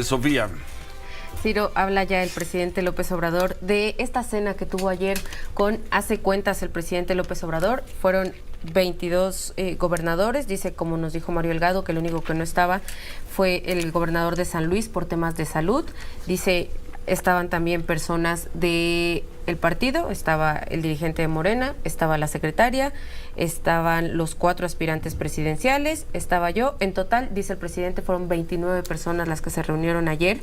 Sofía. Ciro, habla ya el presidente López Obrador de esta cena que tuvo ayer con Hace Cuentas el presidente López Obrador. Fueron 22 gobernadores, dice, como nos dijo Mario Delgado, que el único que no estaba fue el gobernador de San Luis por temas de salud. Dice, estaban también personas del partido, estaba el dirigente de Morena, estaba la secretaria, estaban los 4 aspirantes presidenciales, estaba yo. En total, dice el presidente, fueron 29 personas las que se reunieron ayer.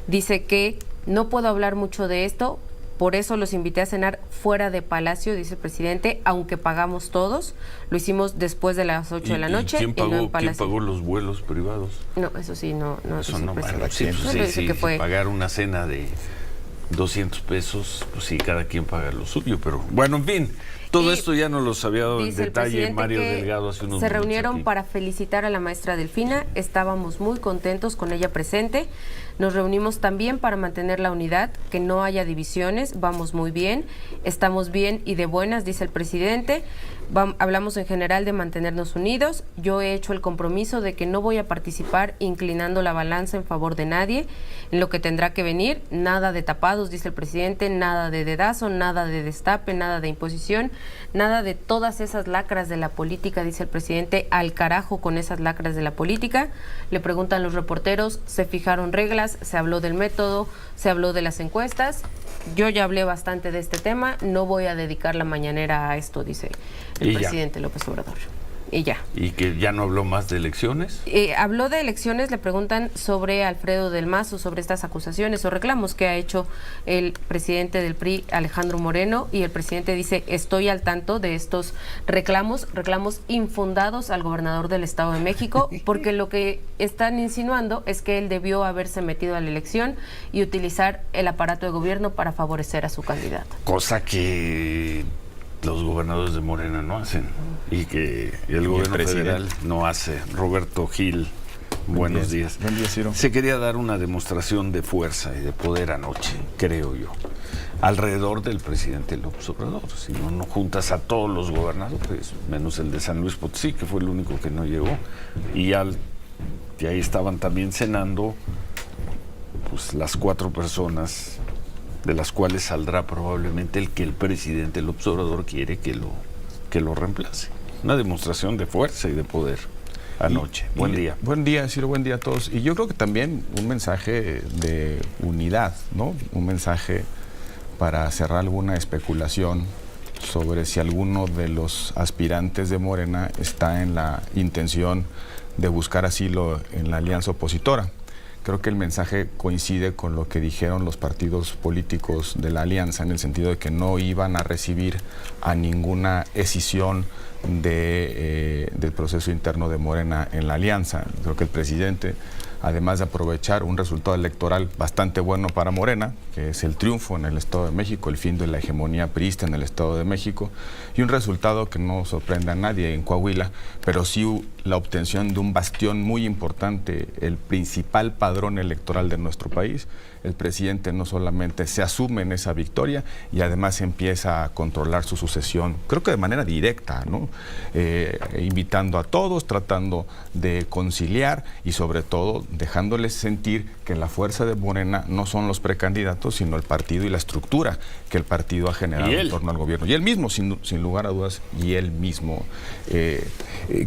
Dice que no puedo hablar mucho de esto, por eso los invité a cenar fuera de Palacio, dice el presidente, aunque pagamos todos. Lo hicimos después de las 8 de la noche. ¿Quién pagó, y no en Palacio. ¿Quién pagó los vuelos privados? No, eso sí, no. Eso no, bueno, sí, que fue pagar una cena de 200 pesos, pues sí, cada quien paga lo suyo, pero bueno, en fin, todo esto ya nos lo había dado en detalle Mario Delgado hace unos minutos. Se reunieron aquí para felicitar a la maestra Delfina, estábamos muy contentos con ella presente. Nos reunimos también para mantener la unidad, que no haya divisiones, vamos muy bien, estamos bien y de buenas, dice el presidente. Hablamos en general de mantenernos unidos. Yo he hecho el compromiso de que no voy a participar inclinando la balanza en favor de nadie, en lo que tendrá que venir, nada de tapados, dice el presidente, nada de dedazo, nada de destape, nada de imposición, nada de todas esas lacras de la política, dice el presidente, al carajo con esas lacras de la política. Le preguntan los reporteros, ¿se fijaron reglas? Se habló del método, se habló de las encuestas. Yo ya hablé bastante de este tema, no voy a dedicar la mañanera a esto, dice el presidente López Obrador. Y ya. ¿Y que ya no habló más de elecciones? Habló de elecciones, le preguntan sobre Alfredo del Mazo, sobre estas acusaciones o reclamos que ha hecho el presidente del PRI, Alejandro Moreno, y el presidente dice, estoy al tanto de estos reclamos infundados al gobernador del Estado de México, porque lo que están insinuando es que él debió haberse metido a la elección y utilizar el aparato de gobierno para favorecer a su candidato. Cosa que los gobernadores de Morena no hacen y que el gobierno federal no hace. Roberto Gil, buenos días. Buen día, Ciro. Se quería dar una demostración de fuerza y de poder anoche, creo yo, alrededor del presidente López Obrador. Si no juntas a todos los gobernadores, menos el de San Luis Potosí, que fue el único que no llegó, y ahí estaban también cenando pues las 4 personas de las cuales saldrá probablemente el que el presidente López Obrador quiere que lo reemplace. Una demostración de fuerza y de poder anoche. Buen día. Buen día, Ciro, buen día a todos. Y yo creo que también un mensaje de unidad, ¿no? Un mensaje para cerrar alguna especulación sobre si alguno de los aspirantes de Morena está en la intención de buscar asilo en la alianza opositora. Creo que el mensaje coincide con lo que dijeron los partidos políticos de la alianza, en el sentido de que no iban a recibir a ninguna escisión del proceso interno de Morena en la alianza. Creo que el presidente, además de aprovechar un resultado electoral bastante bueno para Morena, que es el triunfo en el Estado de México, el fin de la hegemonía priista en el Estado de México, y un resultado que no sorprende a nadie en Coahuila, pero sí la obtención de un bastión muy importante, el principal padrón electoral de nuestro país. El presidente no solamente se asume en esa victoria y además empieza a controlar su sucesión, creo que de manera directa, ¿no? Invitando a todos, tratando de conciliar y sobre todo dejándoles sentir que la fuerza de Morena no son los precandidatos, sino el partido y la estructura que el partido ha generado en torno al gobierno. Y él mismo, sin lugar a dudas, y él mismo.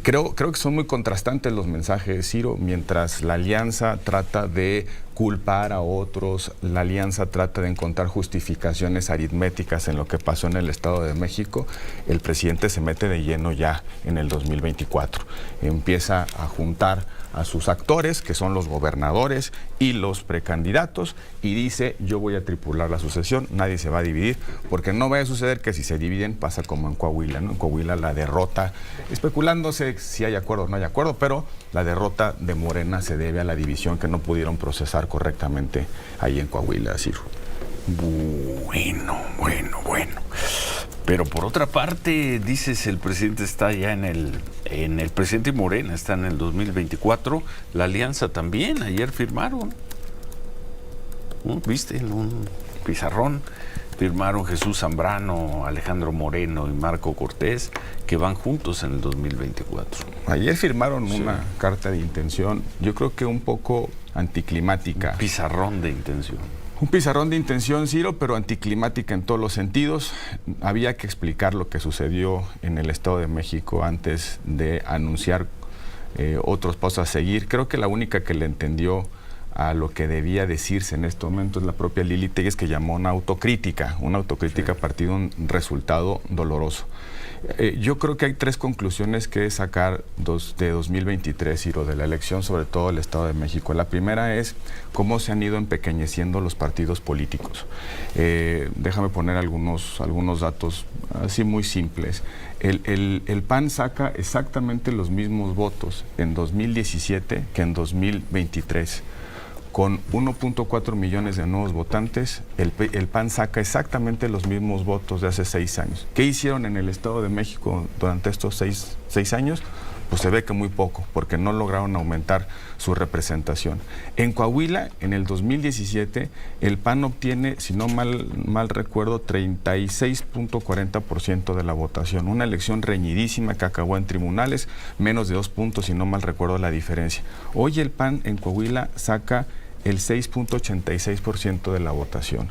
Creo que son muy contrastantes los mensajes, Ciro. Mientras la alianza trata de culpar a otros, la alianza trata de encontrar justificaciones aritméticas en lo que pasó en el Estado de México, el presidente se mete de lleno ya en el 2024. Empieza a juntar a sus actores, que son los gobernadores y los precandidatos, y dice, yo voy a tripular la sucesión, nadie se va a dividir, porque no va a suceder que si se dividen pasa como en Coahuila, ¿no? En Coahuila la derrota, especulándose si hay acuerdo o no hay acuerdo, pero la derrota de Morena se debe a la división que no pudieron procesar correctamente ahí en Coahuila, Ciro. Bueno. Pero por otra parte, dices, el presidente está ya en el presidente Morena está en el 2024, la alianza también, ayer firmaron, ¿viste? En un pizarrón firmaron Jesús Zambrano, Alejandro Moreno y Marco Cortés, que van juntos en el 2024. Ayer firmaron una carta de intención, yo creo que un poco anticlimática. Un pizarrón de intención. Un pizarrón de intención, Ciro, pero anticlimática en todos los sentidos. Había que explicar lo que sucedió en el Estado de México antes de anunciar otros pasos a seguir. Creo que la única que le entendió a lo que debía decirse en este momento es la propia Lili Telles, que llamó una autocrítica a partir de un resultado doloroso. Yo creo que hay tres conclusiones que sacar de 2023, Ciro, de la elección, sobre todo del Estado de México. La primera es cómo se han ido empequeñeciendo los partidos políticos. Déjame poner algunos datos así muy simples. El PAN saca exactamente los mismos votos en 2017 que en 2023. Con 1.4 millones de nuevos votantes, el PAN saca exactamente los mismos votos de hace 6 años. ¿Qué hicieron en el Estado de México durante estos 6 años? Pues se ve que muy poco, porque no lograron aumentar su representación. En Coahuila, en el 2017, el PAN obtiene, si no mal recuerdo, 36.40% de la votación. Una elección reñidísima que acabó en tribunales, menos de 2 puntos, si no mal recuerdo la diferencia. Hoy el PAN en Coahuila saca el 6.86% de la votación.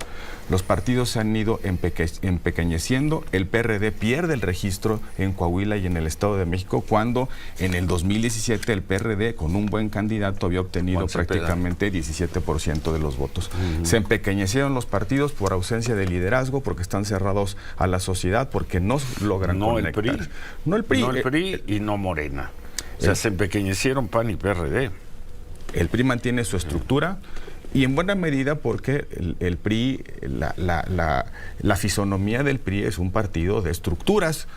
Los partidos se han ido empequeñeciendo. El PRD pierde el registro en Coahuila y en el Estado de México, cuando en el 2017 el PRD, con un buen candidato, había obtenido prácticamente 17% de los votos. Se empequeñecieron los partidos por ausencia de liderazgo, porque están cerrados a la sociedad, porque no logran conectar. No el PRI y no Morena. O sea, se empequeñecieron PAN y PRD. El PRI mantiene su estructura, y en buena medida porque el PRI, la fisonomía del PRI es un partido de estructuras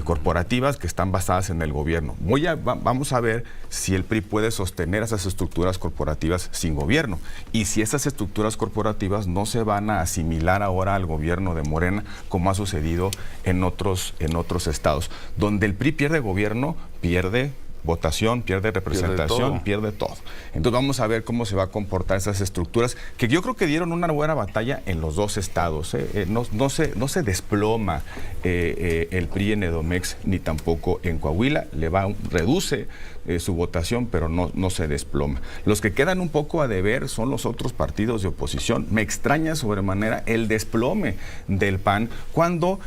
corporativas que están basadas en el gobierno. Vamos a ver si el PRI puede sostener esas estructuras corporativas sin gobierno, y si esas estructuras corporativas no se van a asimilar ahora al gobierno de Morena, como ha sucedido en otros estados. Donde el PRI pierde gobierno, pierde votación, pierde representación, pierde todo. Entonces vamos a ver cómo se va a comportar esas estructuras, que yo creo que dieron una buena batalla en los dos estados. No se desploma el PRI en Edomex, ni tampoco en Coahuila. Reduce su votación, pero no se desploma. Los que quedan un poco a deber son los otros partidos de oposición. Me extraña sobremanera el desplome del PAN, cuando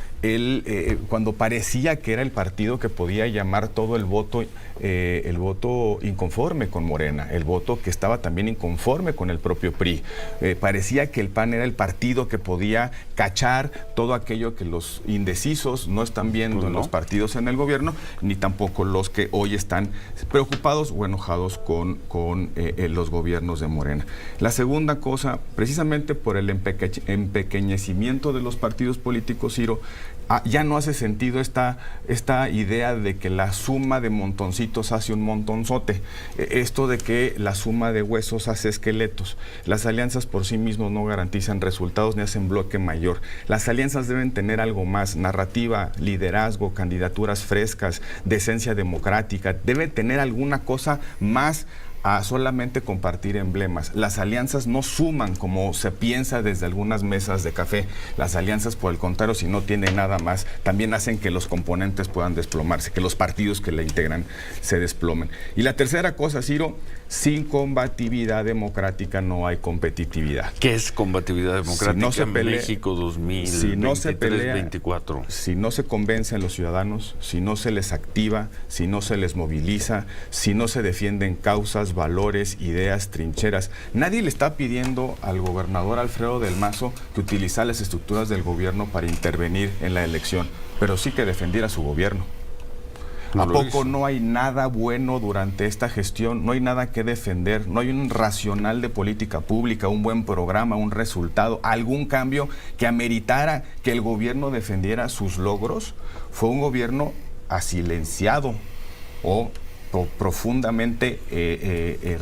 parecía que era el partido que podía llamar todo el voto inconforme con Morena, el voto que estaba también inconforme con el propio PRI. Parecía que el PAN era el partido que podía cachar todo aquello que los indecisos no están viendo en los partidos en el gobierno, ni tampoco los que hoy están preocupados o enojados con los gobiernos de Morena. La segunda cosa, precisamente por el empequeñecimiento de los partidos políticos, Ciro, ya no hace sentido esta idea de que la suma de montoncitos hace un montonzote. Esto de que la suma de huesos hace esqueletos. Las alianzas por sí mismos no garantizan resultados ni hacen bloque mayor. Las alianzas deben tener algo más: narrativa, liderazgo, candidaturas frescas, decencia democrática. Debe tener alguna cosa más a solamente compartir emblemas. Las alianzas no suman como se piensa desde algunas mesas de café. Las alianzas, por el contrario, si no tienen nada más, también hacen que los componentes puedan desplomarse, que los partidos que la integran se desplomen. Y la tercera cosa, Ciro, sin combatividad democrática no hay competitividad. ¿Qué es combatividad democrática? Si no se pelea, México 2023-24. Si no se convence a los ciudadanos, si no se les activa, si no se les moviliza, si no se defienden causas, valores, ideas, trincheras. Nadie le está pidiendo al gobernador Alfredo del Mazo que utilizara las estructuras del gobierno para intervenir en la elección, pero sí que defendiera su gobierno. ¿A poco no hay nada bueno durante esta gestión? No hay nada que defender, no hay un racional de política pública, un buen programa, un resultado, algún cambio que ameritara que el gobierno defendiera sus logros. Fue un gobierno asilenciado o profundamente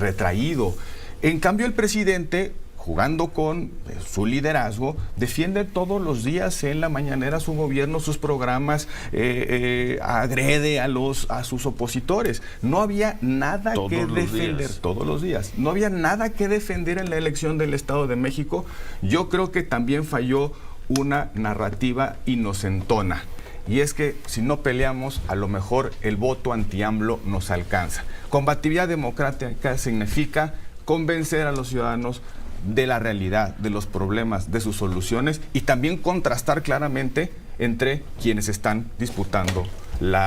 retraído. En cambio, el presidente, jugando con su liderazgo, defiende todos los días en la mañanera su gobierno, sus programas, agrede a sus opositores. No había nada que defender todos los días. No había nada que defender en la elección del Estado de México. Yo creo que también falló una narrativa inocentona. Y es que si no peleamos, a lo mejor el voto anti-AMLO nos alcanza. Combatividad democrática significa convencer a los ciudadanos de la realidad, de los problemas, de sus soluciones y también contrastar claramente entre quienes están disputando el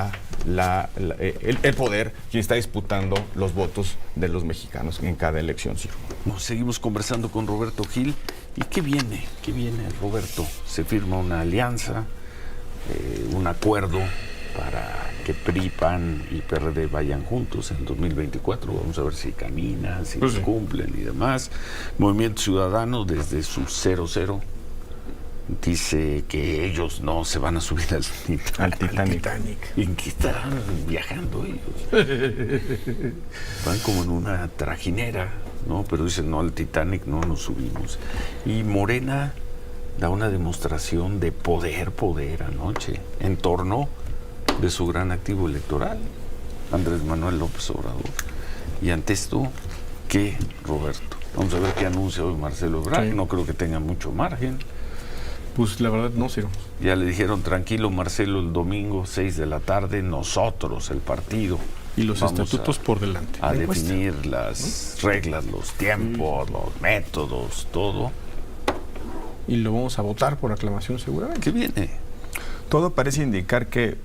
poder, quien está disputando los votos de los mexicanos en cada elección, Ciro. Seguimos conversando con Roberto Gil. ¿Y qué viene? ¿Qué viene, Roberto? Se firma una alianza, un acuerdo para que PRI, PAN y PRD vayan juntos en 2024. Vamos a ver si caminan, si los cumplen y demás. Movimiento Ciudadano, desde su 0-0, dice que ellos no se van a subir al Titanic. ¿En qué estarán viajando ellos? Van como en una trajinera, ¿no? Pero dicen, no, al Titanic no nos subimos. Y Morena da una demostración de poder anoche, en torno de su gran activo electoral, Andrés Manuel López Obrador. Y ante esto, ¿qué, Roberto? Vamos a ver qué anuncia hoy Marcelo Ebrard. Sí. No creo que tenga mucho margen. Pues la verdad no, Ciro. Ya le dijeron, tranquilo Marcelo, el domingo 6 de la tarde, nosotros, el partido. Y los estatutos por delante. A definir las reglas, los tiempos, los métodos, todo. Y lo vamos a votar por aclamación seguramente. ¿Qué viene? Todo parece indicar que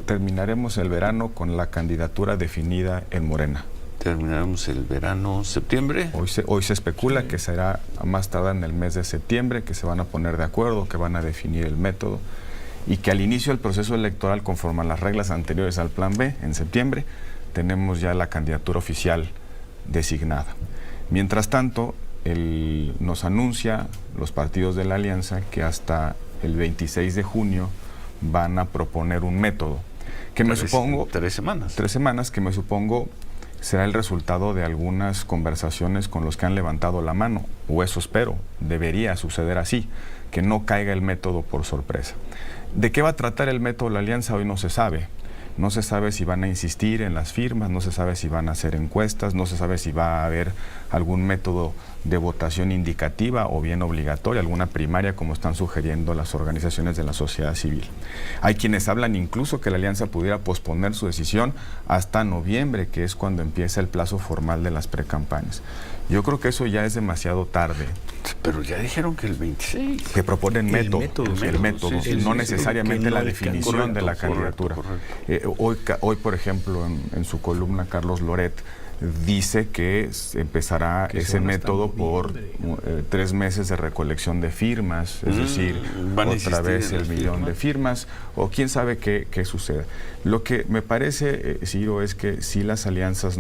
terminaremos el verano con la candidatura definida en Morena. Terminaremos el verano, septiembre. Hoy se especula que será a más tardar en el mes de septiembre, que se van a poner de acuerdo, que van a definir el método y que al inicio del proceso electoral, conforme a las reglas anteriores al Plan B, en septiembre, tenemos ya la candidatura oficial designada. Mientras tanto, nos anuncia los partidos de la alianza que hasta el 26 de junio van a proponer un método que me supongo... 3 semanas. 3 semanas, que me supongo será el resultado de algunas conversaciones con los que han levantado la mano, o eso espero, debería suceder así, que no caiga el método por sorpresa. ¿De qué va a tratar el método de la alianza? Hoy no se sabe. No se sabe si van a insistir en las firmas, no se sabe si van a hacer encuestas, no se sabe si va a haber algún método de votación indicativa o bien obligatoria, alguna primaria, como están sugiriendo las organizaciones de la sociedad civil. Hay quienes hablan incluso que la alianza pudiera posponer su decisión hasta noviembre, que es cuando empieza el plazo formal de las precampañas. Yo creo que eso ya es demasiado tarde. Pero ya dijeron que el 26. Que proponen el método, sí, no necesariamente la definición de la candidatura. Hoy, por ejemplo, en su columna, Carlos Loret dice que empezará ese método por 3 meses de recolección de firmas, es decir, otra vez el millón de firmas, o quién sabe qué suceda. Lo que me parece, Ciro, es que si la alianza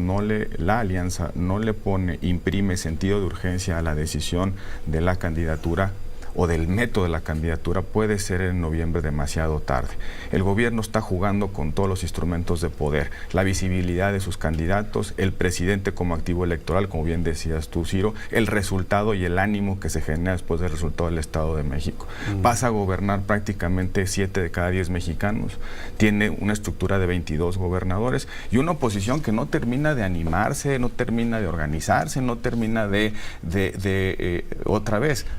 no le imprime sentido de urgencia a la decisión de la candidatura o del método de la candidatura, puede ser en noviembre demasiado tarde. El gobierno está jugando con todos los instrumentos de poder, la visibilidad de sus candidatos, el presidente como activo electoral, como bien decías tú, Ciro, el resultado y el ánimo que se genera después del resultado del Estado de México. Pasa a gobernar prácticamente 7 de cada 10 mexicanos, tiene una estructura de 22 gobernadores y una oposición que no termina de animarse, no termina de organizarse, no termina de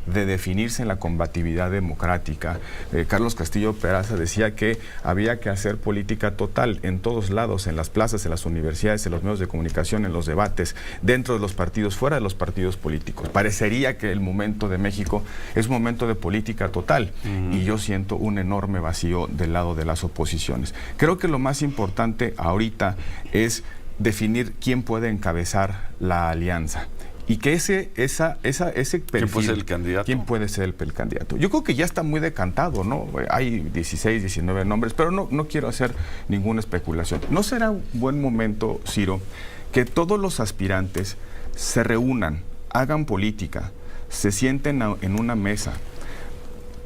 definirse la combatividad democrática. Carlos Castillo Peraza decía que había que hacer política total en todos lados, en las plazas, en las universidades, en los medios de comunicación, en los debates, dentro de los partidos, fuera de los partidos políticos. Parecería que el momento de México es un momento de política total y yo siento un enorme vacío del lado de las oposiciones. Creo que lo más importante ahorita es definir quién puede encabezar la alianza. Y que ese perfil... ¿Quién puede ser el candidato? ¿Quién puede ser el candidato? Yo creo que ya está muy decantado, ¿no? Hay 16, 19 nombres, pero no quiero hacer ninguna especulación. ¿No será un buen momento, Ciro, que todos los aspirantes se reúnan, hagan política, se sienten en una mesa,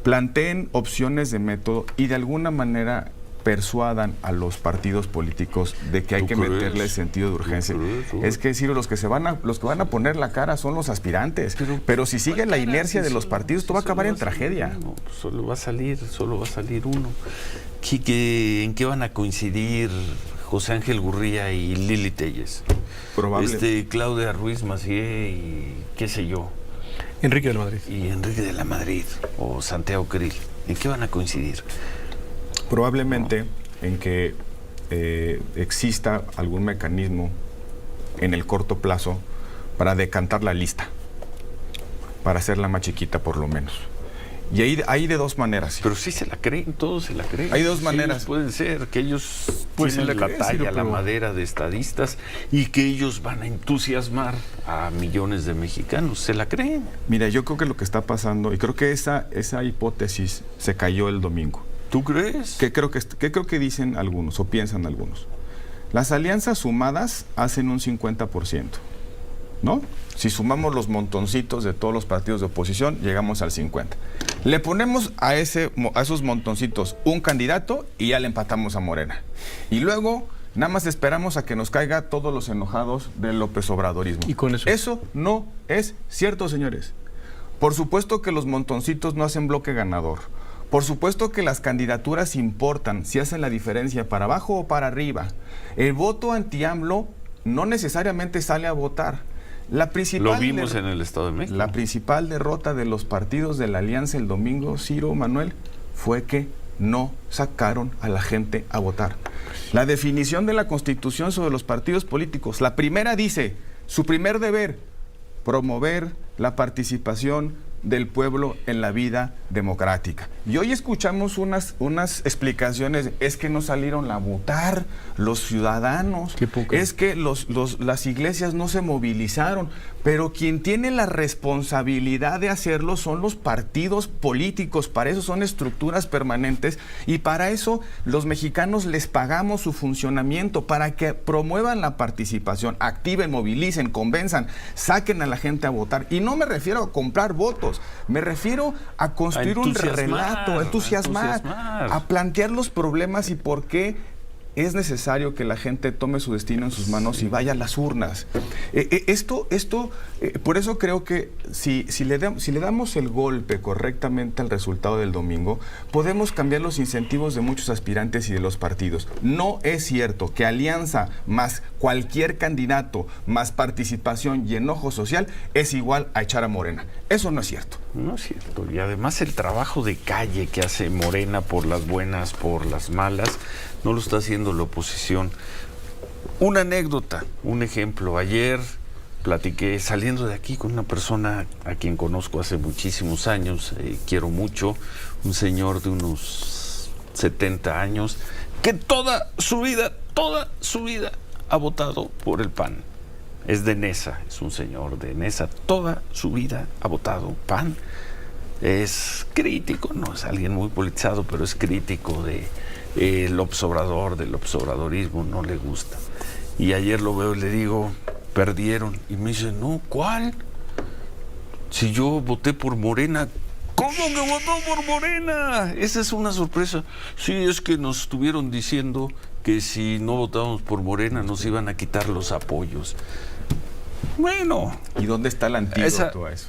planteen opciones de método y de alguna manera persuadan a los partidos políticos de que hay que meterle sentido de urgencia? Es que, Ciro, los que van a poner la cara son los aspirantes, pero si sigue la inercia de los partidos, esto va a acabar en tragedia. Solo va a salir uno. ¿En qué van a coincidir José Ángel Gurría y Lili Telles? Probable. Claudia Ruiz Massieu y qué sé yo. Enrique de la Madrid. Y Enrique de la Madrid o Santiago Krill. ¿En qué van a coincidir? Probablemente en que exista algún mecanismo en el corto plazo para decantar la lista, para hacerla más chiquita por lo menos. Y hay de dos maneras. Pero sí se la creen, todos se la creen. Hay dos maneras. Ellos pueden ser que ellos Pues tienen se la la creen, talla, Ciro, la pero- madera de estadistas y que ellos van a entusiasmar a millones de mexicanos. Se la creen. Mira, yo creo que lo que está pasando, y creo que esa hipótesis se cayó el domingo. ¿Tú crees? ¿Qué creo que dicen algunos o piensan algunos? Las alianzas sumadas hacen un 50%, ¿no? Si sumamos los montoncitos de todos los partidos de oposición, llegamos al 50%. Le ponemos a esos montoncitos un candidato y ya le empatamos a Morena. Y luego nada más esperamos a que nos caiga todos los enojados del López Obradorismo. Y con eso. Eso no es cierto, señores. Por supuesto que los montoncitos no hacen bloque ganador. Por supuesto que las candidaturas importan, si hacen la diferencia para abajo o para arriba. El voto anti-AMLO no necesariamente sale a votar. La principal Lo vimos en el Estado de México. La principal derrota de los partidos de la Alianza el domingo, Ciro, Manuel, fue que no sacaron a la gente a votar. La definición de la Constitución sobre los partidos políticos, la primera dice, su primer deber, promover la participación del pueblo en la vida democrática. Y hoy escuchamos unas explicaciones, es que no salieron a votar los ciudadanos, Qué poco. es que las iglesias no se movilizaron, pero quien tiene la responsabilidad de hacerlo son los partidos políticos, para eso son estructuras permanentes y para eso los mexicanos les pagamos su funcionamiento, para que promuevan la participación, activen, movilicen, convenzan, saquen a la gente a votar. Y no me refiero a comprar votos, me refiero a construir un relato, a entusiasmar, a plantear los problemas y por qué es necesario que la gente tome su destino en sus manos y vaya a las urnas. Por eso creo que si le damos el golpe correctamente al resultado del domingo, podemos cambiar los incentivos de muchos aspirantes y de los partidos. No es cierto que alianza más cualquier candidato, más participación y enojo social es igual a echar a Morena. Eso no es cierto. No es cierto. Y además el trabajo de calle que hace Morena por las buenas, por las malas, no lo está haciendo la oposición. Una anécdota, un ejemplo. Ayer platiqué saliendo de aquí con una persona a quien conozco hace muchísimos años, quiero mucho, un señor de unos 70 años, que toda su vida ha votado por el PAN. Es de Nesa, es un señor de Nesa, toda su vida ha votado PAN. Es crítico, no es alguien muy politizado, pero es crítico de López Obrador, del López Obradorismo, no le gusta. Y ayer lo veo y le digo, perdieron. Y me dice, no, ¿cuál? Si yo voté por Morena. ¿Cómo que votó por Morena? Esa es una sorpresa. Sí, es que nos estuvieron diciendo que si no votábamos por Morena nos iban a quitar los apoyos. Bueno. ¿Y dónde está el antídoto a eso?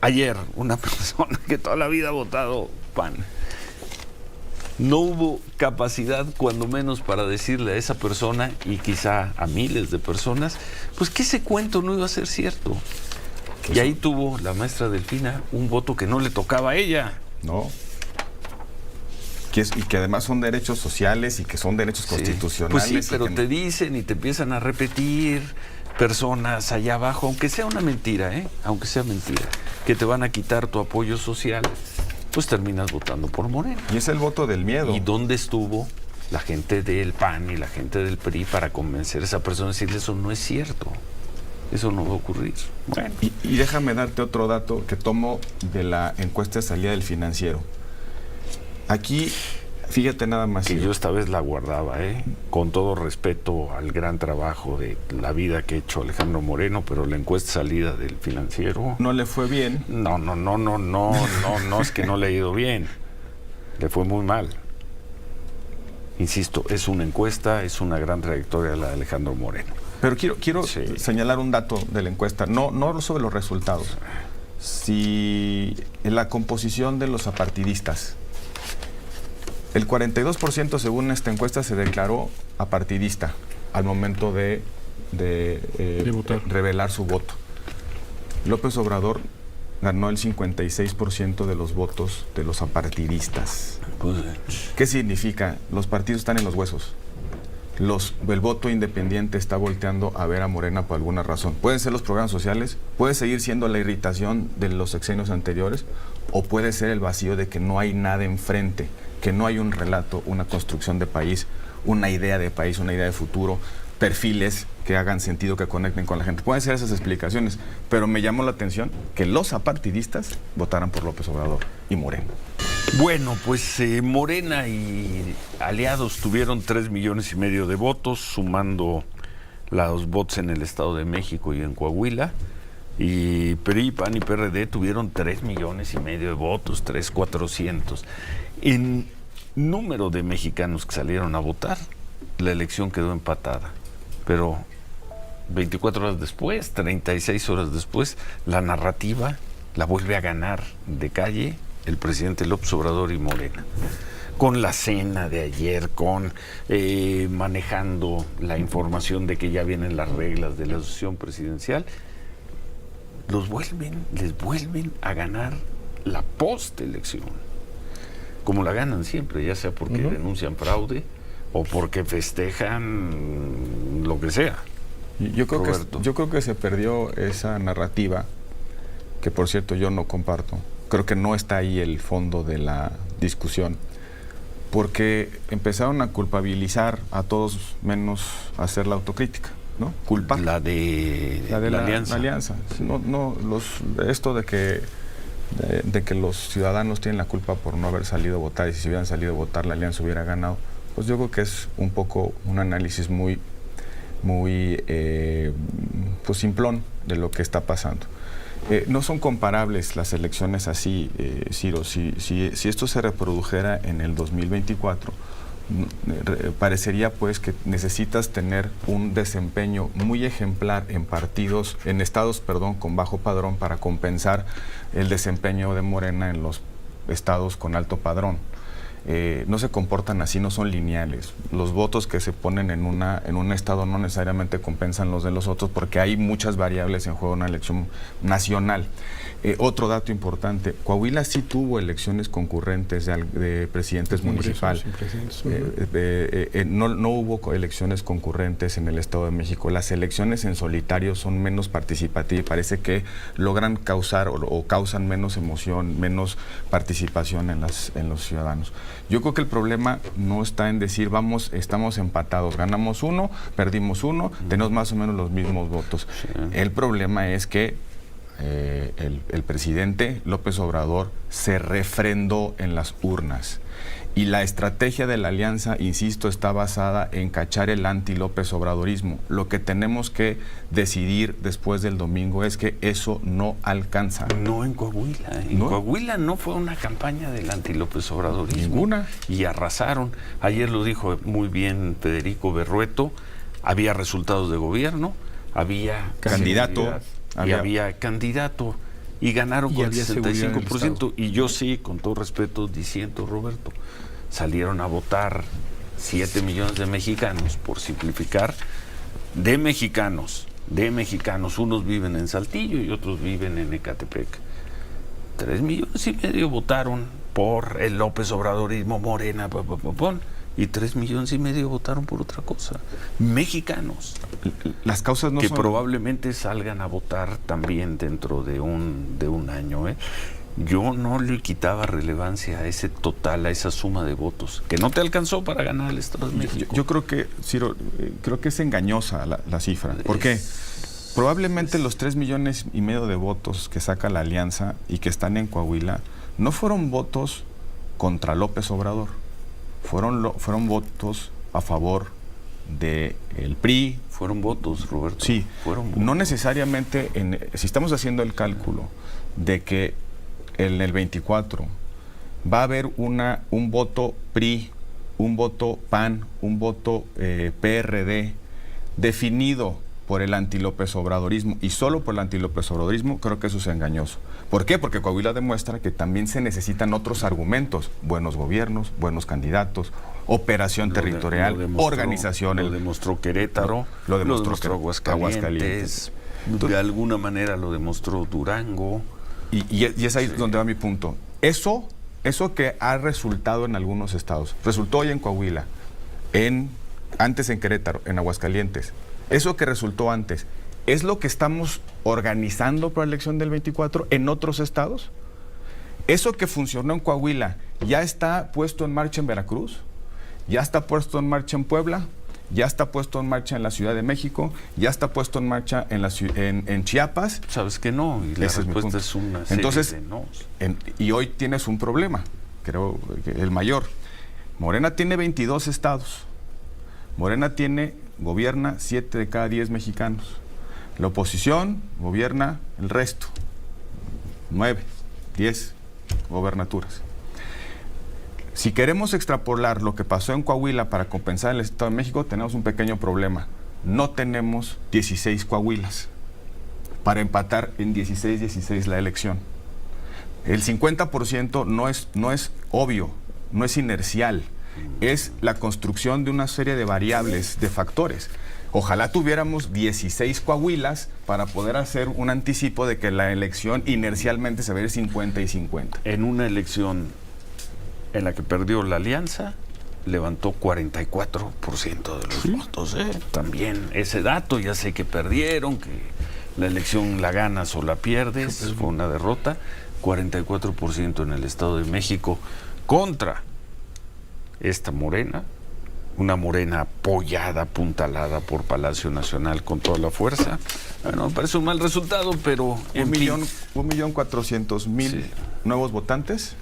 Ayer, una persona que toda la vida ha votado PAN, no hubo capacidad, cuando menos, para decirle a esa persona y quizá a miles de personas, pues que ese cuento no iba a ser cierto. Y ahí tuvo la maestra Delfina un voto que no le tocaba a ella. No. Y que además son derechos sociales y que son derechos constitucionales. Pues sí, pero te dicen y te empiezan a repetir personas allá abajo, aunque sea una mentira, aunque sea mentira, que te van a quitar tu apoyo social, pues terminas votando por Morena. Y es el voto del miedo. ¿Y dónde estuvo la gente del PAN y la gente del PRI para convencer a esa persona y decirle eso no es cierto? Eso no va a ocurrir. Bueno. Y déjame darte otro dato que tomo de la encuesta de salida del Financiero. Aquí, fíjate nada más. Que yo esta vez la guardaba, con todo respeto al gran trabajo de la vida que ha hecho Alejandro Moreno, pero la encuesta salida del Financiero... ¿No le fue bien? No, es que no le ha ido bien. Le fue muy mal. Insisto, es una encuesta, es una gran trayectoria la de Alejandro Moreno. Pero quiero señalar un dato de la encuesta, no sobre los resultados, si en la composición de los apartidistas. El 42% según esta encuesta se declaró apartidista al momento de revelar su voto. López Obrador ganó el 56% de los votos de los apartidistas. ¿Qué significa? Los partidos están en los huesos. el voto independiente está volteando a ver a Morena por alguna razón. Pueden ser los programas sociales, puede seguir siendo la irritación de los sexenios anteriores, o puede ser el vacío de que no hay nada enfrente, que no hay un relato, una construcción de país, una idea de país, una idea de futuro, perfiles que hagan sentido, que conecten con la gente. Pueden ser esas explicaciones, pero me llamó la atención que los apartidistas votaran por López Obrador y Morena. Bueno, pues Morena y aliados tuvieron 3,5 millones de votos, sumando los votos en el Estado de México y en Coahuila. Y PRI, PAN y PRD tuvieron 3,5 millones de votos, 3,400. En número de mexicanos que salieron a votar, la elección quedó empatada. Pero 24 horas después, 36 horas después, la narrativa la vuelve a ganar de calle el presidente López Obrador y Morena. Con la cena de ayer, con manejando la información de que ya vienen las reglas de la asociación presidencial, les vuelven a ganar la postelección. Como la ganan siempre, ya sea porque denuncian fraude o porque festejan lo que sea. Yo creo que se perdió esa narrativa, que por cierto yo no comparto. Creo que no está ahí el fondo de la discusión, porque empezaron a culpabilizar a todos menos a hacer la autocrítica, ¿no? Culpa. La de la alianza. Esto de que los ciudadanos tienen la culpa por no haber salido a votar, y si hubieran salido a votar la alianza hubiera ganado, pues yo creo que es un poco un análisis muy pues simplón de lo que está pasando. No son comparables las elecciones así, Ciro. Si esto se reprodujera en el 2024, parecería pues que necesitas tener un desempeño muy ejemplar en estados con bajo padrón para compensar el desempeño de Morena en los estados con alto padrón. No se comportan así, no son lineales. Los votos que se ponen en un estado no necesariamente compensan los de los otros, porque hay muchas variables en juego en una elección nacional. Otro dato importante: Coahuila sí tuvo elecciones concurrentes de presidentes municipales. No hubo elecciones concurrentes en el Estado de México. Las elecciones en solitario son menos participativas y parece que logran causar o causan menos emoción, menos participación en los ciudadanos. Yo creo que el problema no está en decir estamos empatados, ganamos uno, perdimos uno, tenemos más o menos los mismos votos. Sí. El problema es que el presidente López Obrador se refrendó en las urnas. Y la estrategia de la alianza, insisto, está basada en cachar el anti-López Obradorismo. Lo que tenemos que decidir después del domingo es que eso no alcanza. No en Coahuila. En Coahuila no fue una campaña del anti-López Obradorismo. Ninguna. Y arrasaron. Ayer lo dijo muy bien Federico Berrueto. Había resultados de gobierno, había candidato. Había candidato. Y ganaron con el 65%. Y yo sí, con todo respeto, diciendo, Roberto, salieron a votar 7 millones de mexicanos, por simplificar, de mexicanos. Unos viven en Saltillo y otros viven en Ecatepec. 3,5 millones votaron por el López Obradorismo, Morena, y 3,5 millones votaron por otra cosa. Mexicanos. Las causas no que son... probablemente salgan a votar también dentro de un año. Yo no le quitaba relevancia a ese total, a esa suma de votos, que no te alcanzó para ganar el Estado de México. Yo creo que, Ciro, es engañosa la cifra. ¿Por qué? Probablemente los 3,5 millones de votos que saca la alianza y que están en Coahuila no fueron votos contra López Obrador. Fueron votos a favor del PRI. Fueron votos, Roberto. Sí, fueron votos. No necesariamente, si estamos haciendo el cálculo de que en el 24 va a haber un voto PRI, un voto PAN, un voto PRD, definido por el anti-López Obradorismo y solo por el anti-López Obradorismo, creo que eso es engañoso. ¿Por qué? Porque Coahuila demuestra que también se necesitan otros argumentos: buenos gobiernos, buenos candidatos, operación territorial, organización. Lo demostró Querétaro, lo demostró Aguascalientes, de alguna manera lo demostró Durango. Y es ahí donde va mi punto. Eso que ha resultado en algunos estados, resultó hoy en Coahuila, en antes en Querétaro, en Aguascalientes, eso que resultó antes, ¿es lo que estamos organizando para la elección del 24 en otros estados? ¿Eso que funcionó en Coahuila ya está puesto en marcha en Veracruz? ¿Ya está puesto en marcha en Puebla? ¿Ya está puesto en marcha en la Ciudad de México? ¿Ya está puesto en marcha en Chiapas? Sabes que no, y la respuesta es una serie de no. Y hoy tienes un problema, creo que el mayor. Morena tiene 22 estados. Morena gobierna 7 de cada 10 mexicanos. La oposición gobierna el resto, 9, 10 gobernaturas. Si queremos extrapolar lo que pasó en Coahuila para compensar el Estado de México, tenemos un pequeño problema. No tenemos 16 Coahuilas para empatar en 16-16 la elección. El 50% no es obvio, no es inercial, es la construcción de una serie de variables, de factores. Ojalá tuviéramos 16 Coahuilas para poder hacer un anticipo de que la elección inercialmente se va a ir 50 y 50. En una elección en la que perdió la Alianza, levantó 44% de los votos. También ese dato, ya sé que perdieron, que la elección la ganas o la pierdes, fue una derrota. 44% en el Estado de México contra esta Morena, una Morena apoyada, apuntalada por Palacio Nacional con toda la fuerza. Bueno, me parece un mal resultado, pero... 1.400.000 nuevos votantes,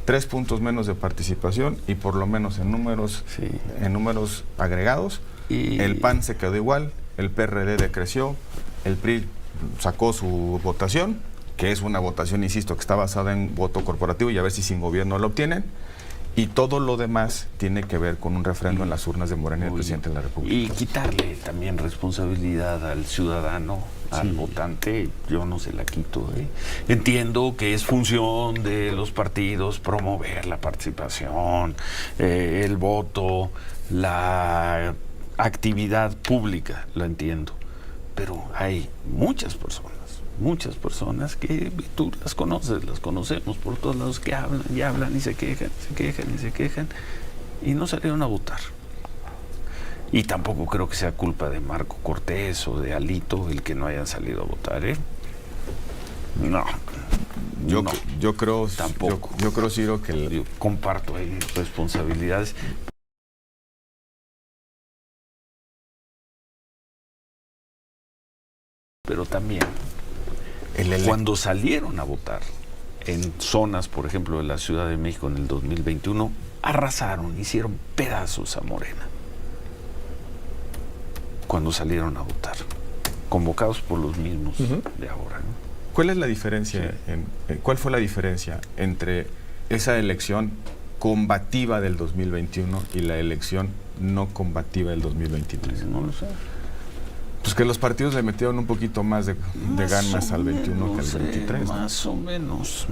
3 puntos menos de participación y por lo menos en números agregados, el PAN se quedó igual, el PRD decreció, el PRI sacó su votación, que es una votación, insisto, que está basada en voto corporativo y a ver si sin gobierno lo obtienen. Y todo lo demás tiene que ver con un refrendo en las urnas de Morena y el presidente de la República. Y quitarle también responsabilidad al ciudadano, al votante, yo no se la quito. Entiendo que es función de los partidos promover la participación, el voto, la actividad pública, lo entiendo. Pero hay muchas personas que tú las conoces, las conocemos por todos lados, que hablan y hablan y se quejan y no salieron a votar. Y tampoco creo que sea culpa de Marco Cortés o de Alito el que no hayan salido a votar, No. Yo creo tampoco. Yo creo, Ciro, que yo comparto ahí responsabilidades. Pero también cuando salieron a votar en zonas, por ejemplo, de la Ciudad de México en el 2021, arrasaron, hicieron pedazos a Morena. Cuando salieron a votar, convocados por los mismos de ahora, ¿no? ¿Cuál es la diferencia? ¿Cuál fue la diferencia entre esa elección combativa del 2021 y la elección no combativa del 2023? No lo sé. Pues que los partidos le metieron un poquito más de ganas al 21 que al 23. Más o menos.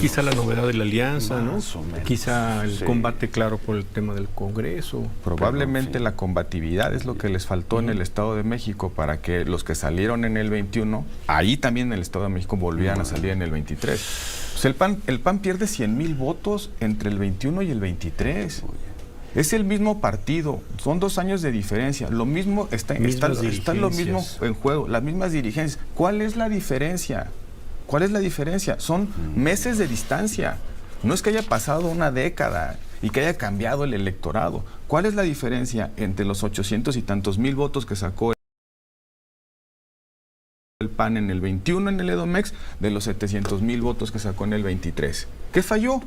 Quizá la novedad de la alianza, más ¿no? o menos, Quizá el combate claro por el tema del Congreso. Probablemente la combatividad es lo que les faltó en el Estado de México para que los que salieron en el 21, ahí también en el Estado de México volvían a salir en el 23. Pues el PAN pierde 100,000 votos entre el 21 y el 23. Es el mismo partido, son 2 años de diferencia, lo mismo está lo mismo en juego, las mismas dirigencias. ¿Cuál es la diferencia? Son meses de distancia. No es que haya pasado una década y que haya cambiado el electorado. ¿Cuál es la diferencia entre los 800 y tantos mil votos que sacó el PAN en el 21 en el Edomex de los 700,000 votos que sacó en el 23? ¿Qué falló?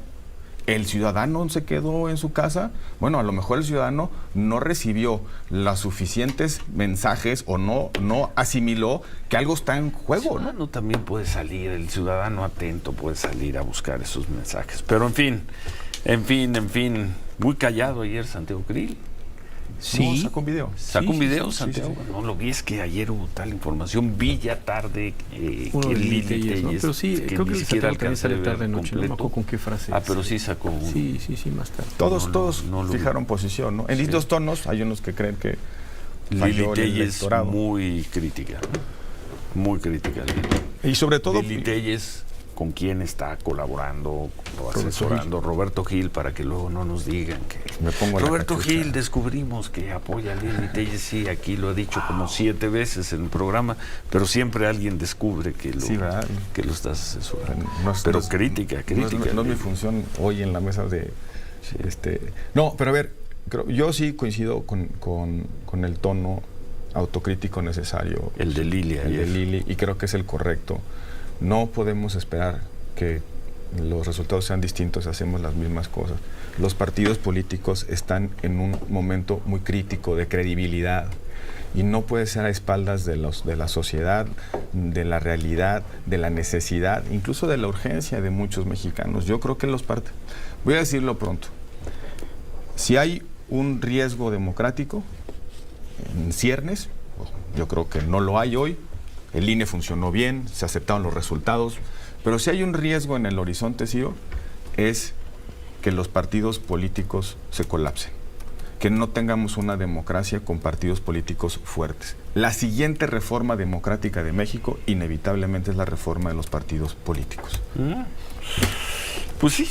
¿El ciudadano se quedó en su casa? Bueno, a lo mejor el ciudadano no recibió los suficientes mensajes o no asimiló que algo está en juego. El ciudadano también puede salir, el ciudadano atento puede salir a buscar esos mensajes. Pero en fin, muy callado ayer Santiago Krill. Sí. No, sacó un video. Sacó un video, Santiago. Sí. No lo vi, es que ayer hubo tal información. Vi ya tarde que Lili Telles, ¿no? Pero sí, creo que ni siquiera alcancé a ver tarde noche. No me acuerdo con qué frase. Pero sí sacó uno. Sí, más tarde. Todos fijaron posición, ¿no? En distintos tonos, hay unos que creen que Lili Telles muy crítica. Muy crítica. Y sobre todo... Lili Telles con quién está colaborando o asesorando Roberto Gil, para que luego no nos digan que Me pongo la Roberto cachucha. Gil descubrimos que apoya a Lili Telles. Sí, aquí lo ha dicho como 7 veces en el programa, pero siempre alguien descubre que lo, Sí, ¿verdad? que lo estás asesorando. No es- Pero no es- crítica. No es mi función hoy en la mesa de... No, pero a ver, yo sí coincido con el tono autocrítico necesario. El de Lili El de ayer. Lili, y creo que es el correcto. No podemos esperar que los resultados sean distintos si hacemos las mismas cosas. Los partidos políticos están en un momento muy crítico de credibilidad y no puede ser a espaldas de la sociedad, de la realidad, de la necesidad, incluso de la urgencia de muchos mexicanos. Yo creo que voy a decirlo pronto, si hay un riesgo democrático en ciernes, yo creo que no lo hay hoy. El INE funcionó bien, se aceptaron los resultados, pero si hay un riesgo en el horizonte, Ciro, es que los partidos políticos se colapsen, que no tengamos una democracia con partidos políticos fuertes. La siguiente reforma democrática de México inevitablemente es la reforma de los partidos políticos. Pues sí.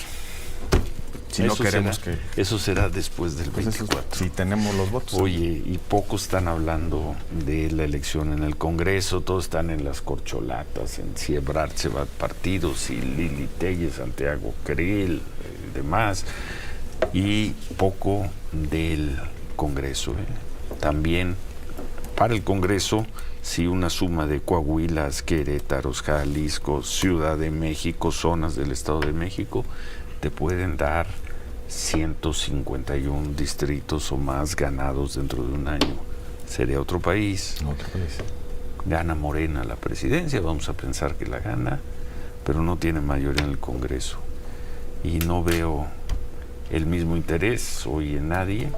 Si no queremos Eso será después del pues eso, 24. si tenemos los votos. Oye, y pocos están hablando de la elección en el Congreso, todos están en las corcholatas, en si Ebrard se va a partidos, si Lili Telles, Santiago Krill, demás, y poco del Congreso. También para el Congreso, si una suma de Coahuila, Querétaro, Jalisco, Ciudad de México, zonas del Estado de México, te pueden dar 151 distritos o más ganados dentro de un año. Sería otro país. Gana Morena la presidencia, vamos a pensar que la gana, pero no tiene mayoría en el Congreso. Y no veo el mismo interés hoy en nadie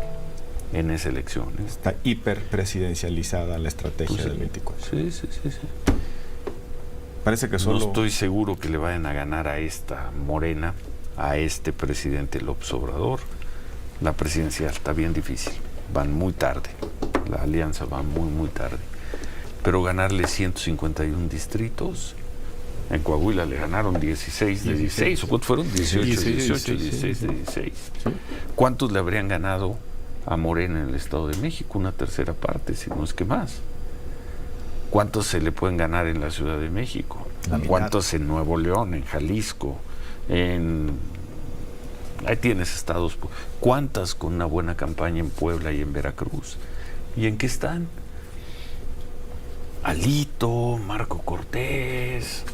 en esa elección. Está hiperpresidencializada la estrategia Pues sí. del 24. Sí. Parece que solo... No estoy seguro que le vayan a ganar a esta Morena, a este presidente López Obrador. La presidencial está bien difícil, van muy tarde, la alianza va muy tarde, pero ganarle 151 distritos, en Coahuila le ganaron 16 de 16, ¿o cuántos fueron? 18 de 18, 16 de 16. ¿Cuántos le habrían ganado a Morena en el Estado de México? Una tercera parte, si no es que más. ¿Cuántos se le pueden ganar en la Ciudad de México? ¿Cuántos en Nuevo León, en Jalisco? Ahí tienes estados. ¿Cuántas con una buena campaña en Puebla y en Veracruz? ¿Y en qué están? Alito, Marco Cortés,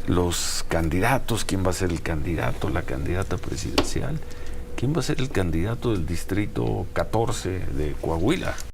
los candidatos. ¿Quién va a ser el candidato, la candidata presidencial? ¿Quién va a ser el candidato del distrito 14 de Coahuila?